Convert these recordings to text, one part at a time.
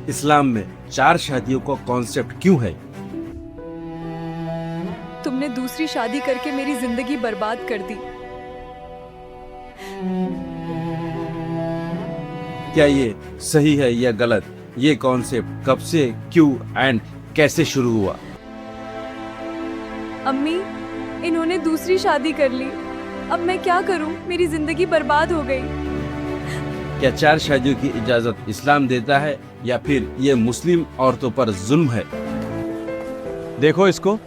इस्लाम में 4 शादियों का कॉन्सेप्ट क्यों है? तुमने दूसरी शादी करके मेरी जिंदगी बर्बाद कर दी। क्या ये सही है या गलत? ये कॉन्सेप्ट कब से, क्यों एंड कैसे शुरू हुआ? अम्मी, इन्होंने दूसरी शादी कर ली। अब मैं क्या करूं? मेरी जिंदगी बर्बाद हो गई। क्या 4 शादियों की इजाजत इस्लाम देता है या फिर ये मुस्लिम औरतों पर जुल्म है? देखो इसको,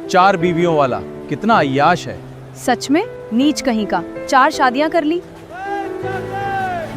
4 बीवियों वाला, कितना अय्याश है। सच में नीच कहीं का, 4 शादियां कर ली।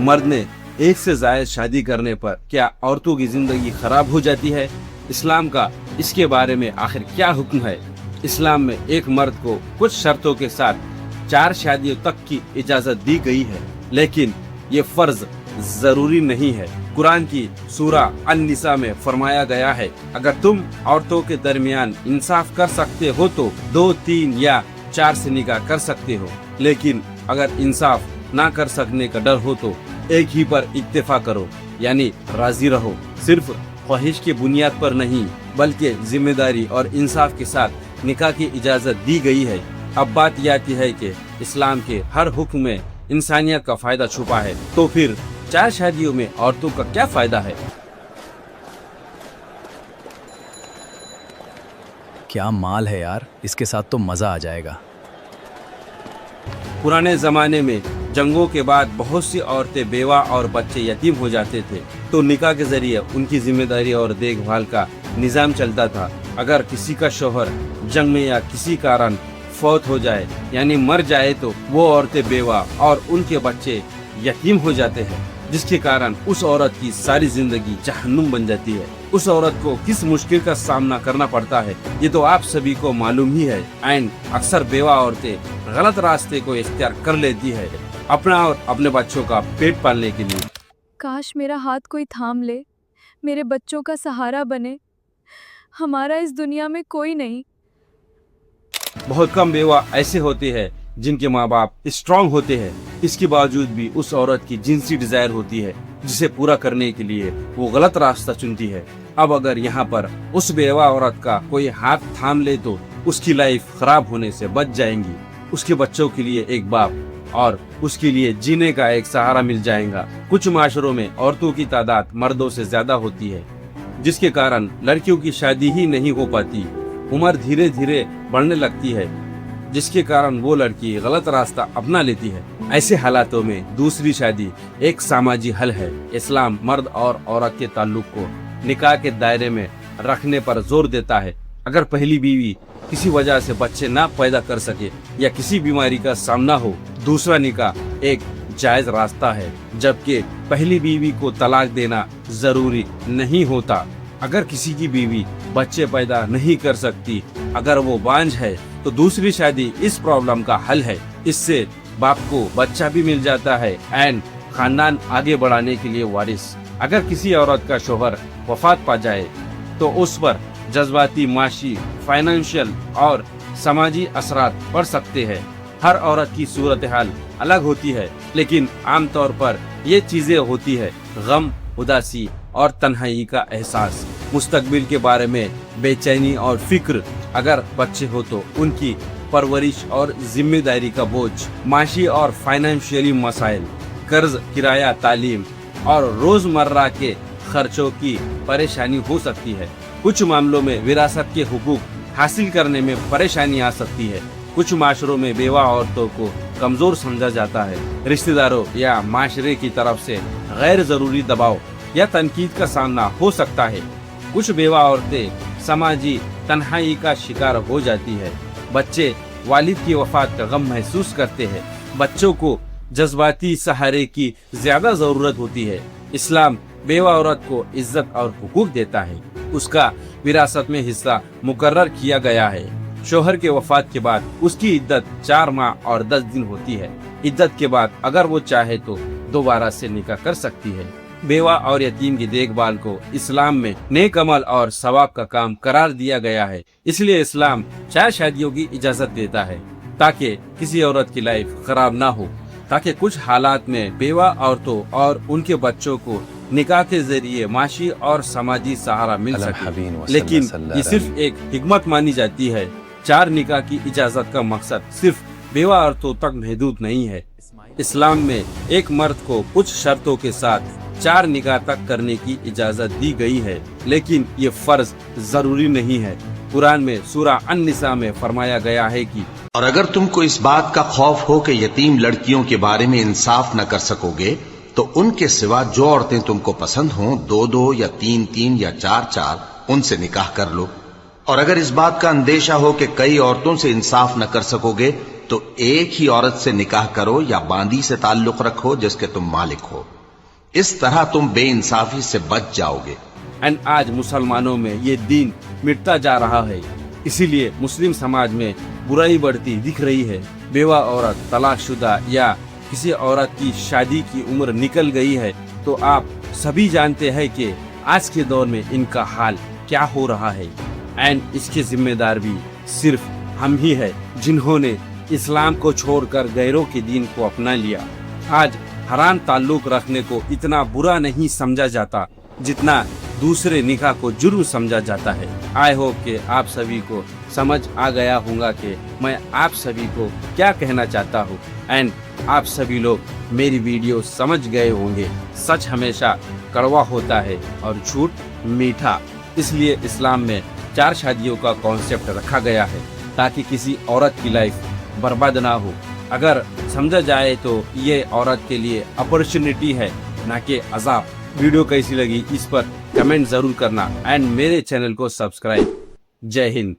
मर्द ने एक से ज्यादा शादी करने पर क्या औरतों की जिंदगी खराब हो जाती है? इस्लाम का इसके बारे में आखिर क्या हुक्म है? इस्लाम में एक मर्द को कुछ शर्तों के साथ 4 शादियों तक की इजाजत दी गई है, लेकिन ये फर्ज जरूरी नहीं है। कुरान की सूरा अन-निसा में फरमाया गया है, अगर तुम औरतों के दरमियान इंसाफ कर सकते हो तो 2, 3 या 4 से निकाह कर सकते हो, लेकिन अगर इंसाफ ना कर सकने का डर हो तो एक ही पर इक्तिफा करो, यानी राजी रहो। सिर्फ ख्वाहिश की बुनियाद पर नहीं, बल्कि जिम्मेदारी और इंसाफ के साथ निकाह की इजाजत दी गई है। अब बात यह आती है कि इस्लाम के हर हुक्म में इंसानियत का फायदा छुपा है, तो फिर 4 शादियों में औरतों का क्या फायदा है? क्या माल है यार, इसके साथ तो मजा आ जाएगा। पुराने जमाने में जंगों के बाद बहुत सी औरतें बेवा और बच्चे यतीम हो जाते थे, तो निकाह के जरिए उनकी जिम्मेदारी और देखभाल का निजाम चलता था। अगर किसी का शोहर जंग में या किसी कारण फौत हो जाए यानी मर जाए तो वो औरतें बेवा और उनके बच्चे यतीम हो जाते हैं, जिसके कारण उस औरत की सारी जिंदगी जहन्नुम बन जाती है। उस औरत को किस मुश्किल का सामना करना पड़ता है ये तो आप सभी को मालूम ही है। एंड अक्सर बेवा औरतें गलत रास्ते को इख्तियार कर लेती है अपना और अपने बच्चों का पेट पालने के लिए। काश मेरा हाथ कोई थाम ले, मेरे बच्चों का सहारा बने। हमारा इस दुनिया में कोई नहीं। बहुत कम बेवा ऐसे होते हैं जिनके माँ बाप स्ट्रांग होते हैं, इसके बावजूद भी उस औरत की जिनसी डिजायर होती है, जिसे पूरा करने के लिए वो गलत रास्ता चुनती है। अब अगर यहाँ पर उस बेवा औरत का कोई हाथ थाम ले तो उसकी लाइफ खराब होने से बच जाएंगी, उसके बच्चों के लिए एक बाप और उसके लिए जीने का एक सहारा मिल जाएगा। कुछ माशरों में औरतों की तादाद मर्दों से ज्यादा होती है, जिसके कारण लड़कियों की शादी ही नहीं हो पाती। उम्र धीरे धीरे बढ़ने लगती है, जिसके कारण वो लड़की गलत रास्ता अपना लेती है। ऐसे हालातों में दूसरी शादी एक सामाजिक हल है। इस्लाम मर्द और औरत के ताल्लुक को निकाह के दायरे में रखने पर जोर देता है। अगर पहली बीवी किसी वजह से बच्चे ना पैदा कर सके या किसी बीमारी का सामना हो, दूसरा निकाह एक जायज रास्ता है, जबकि पहली बीवी को तलाक देना जरूरी नहीं होता। अगर किसी की बीवी बच्चे पैदा नहीं कर सकती, अगर वो बांझ है, तो दूसरी शादी इस प्रॉब्लम का हल है। इससे बाप को बच्चा भी मिल जाता है एंड खानदान आगे बढ़ाने के लिए वारिस। अगर किसी औरत का शोहर वफात पा जाए तो उस पर जज्बाती, माशी, फाइनेंशियल और समाजी असरात पड़ सकते हैं। हर औरत की सूरत हाल अलग होती है, लेकिन आमतौर पर ये चीजें होती है: गम, उदासी और तन्हाई का एहसास, मुस्तकबिल के बारे में बेचैनी और फिक्र। अगर बच्चे हो तो उनकी परवरिश और जिम्मेदारी का बोझ, माशी और फाइनेंशियली मसाइल, कर्ज, किराया, तालीम और रोजमर्रा के खर्चों की परेशानी हो सकती है। कुछ मामलों में विरासत के हुकूक हासिल करने में परेशानी आ सकती है। कुछ माशरों में बेवा औरतों को कमजोर समझा जाता है। रिश्तेदारों या माशरे की तरफ से गैर जरूरी दबाव या तनकीद का सामना हो सकता है। कुछ बेवा औरतें समाजी तन्हाई का शिकार हो जाती है। बच्चे वालिद की वफात का गम महसूस करते हैं। बच्चों को जज्बाती सहारे की ज्यादा जरूरत होती है। इस्लाम बेवा औरत को इज्जत और हुकूक देता है। उसका विरासत में हिस्सा मुकर्रर किया गया है। शोहर के वफात के बाद उसकी इद्दत 4 माह और 10 दिन होती है। इद्दत के बाद अगर वो चाहे तो दोबारा से निकाह कर सकती है। बेवा और यतीम की देखभाल को इस्लाम में नेक अमल और सवाब का काम करार दिया गया है। इसलिए इस्लाम 4 शादियों की इजाजत देता है, ताकि किसी औरत की लाइफ खराब ना हो, ताकि कुछ हालात में बेवा औरतों और उनके बच्चों को निकाह के जरिए माशी और समाजी सहारा मिल सके, लेकिन ये सिर्फ एक हिकमत मानी जाती है। 4 निकाह की इजाजत का मकसद सिर्फ बेवा औरतों तक महदूद नहीं है। इस्लाम में एक मर्द को कुछ शर्तों के साथ 4 निकाह तक करने की इजाजत दी गई है, लेकिन ये फर्ज जरूरी नहीं है। कुरान में सूरा अन-निसा में फरमाया गया है कि और अगर तुमको इस बात का खौफ हो कि यतीम लड़कियों के बारे में इंसाफ न कर सकोगे तो उनके सिवा जो औरतें तुमको पसंद हों 2-2 या 3-3 या 4-4 उनसे निकाह कर लो। और अगर इस बात का अंदेशा हो कि कई औरतों से इंसाफ न कर सकोगे तो एक ही औरत से निकाह करो या बांदी से ताल्लुक रखो जिसके तुम मालिक हो। इस तरह तुम बेइंसाफी से बच जाओगे। एंड आज मुसलमानों में ये दीन मिटता जा रहा है, इसीलिए मुस्लिम समाज में बुराई बढ़ती दिख रही है। बेवा औरत, तलाकशुदा या किसी औरत की शादी की उम्र निकल गई है तो आप सभी जानते हैं कि आज के दौर में इनका हाल क्या हो रहा है। एंड इसके जिम्मेदार भी सिर्फ हम ही है, जिन्होंने इस्लाम को छोड़कर गैरों के दीन को अपना लिया। आज हराम ताल्लुक रखने को इतना बुरा नहीं समझा जाता जितना दूसरे निकाह को जुर्म समझा जाता है। आई होप कि आप सभी को समझ आ गया होगा कि मैं आप सभी को क्या कहना चाहता हूँ। एंड आप सभी लोग मेरी वीडियो समझ गए होंगे। सच हमेशा कड़वा होता है और झूठ मीठा, इसलिए इस्लाम में 4 शादियों का कॉन्सेप्ट रखा गया है ताकि किसी औरत की लाइफ बर्बाद ना हो। अगर समझा जाए तो ये औरत के लिए अपॉर्चुनिटी है, ना कि अजाब। वीडियो कैसी लगी इस पर कमेंट जरूर करना एंड मेरे चैनल को सब्सक्राइब। जय हिंद।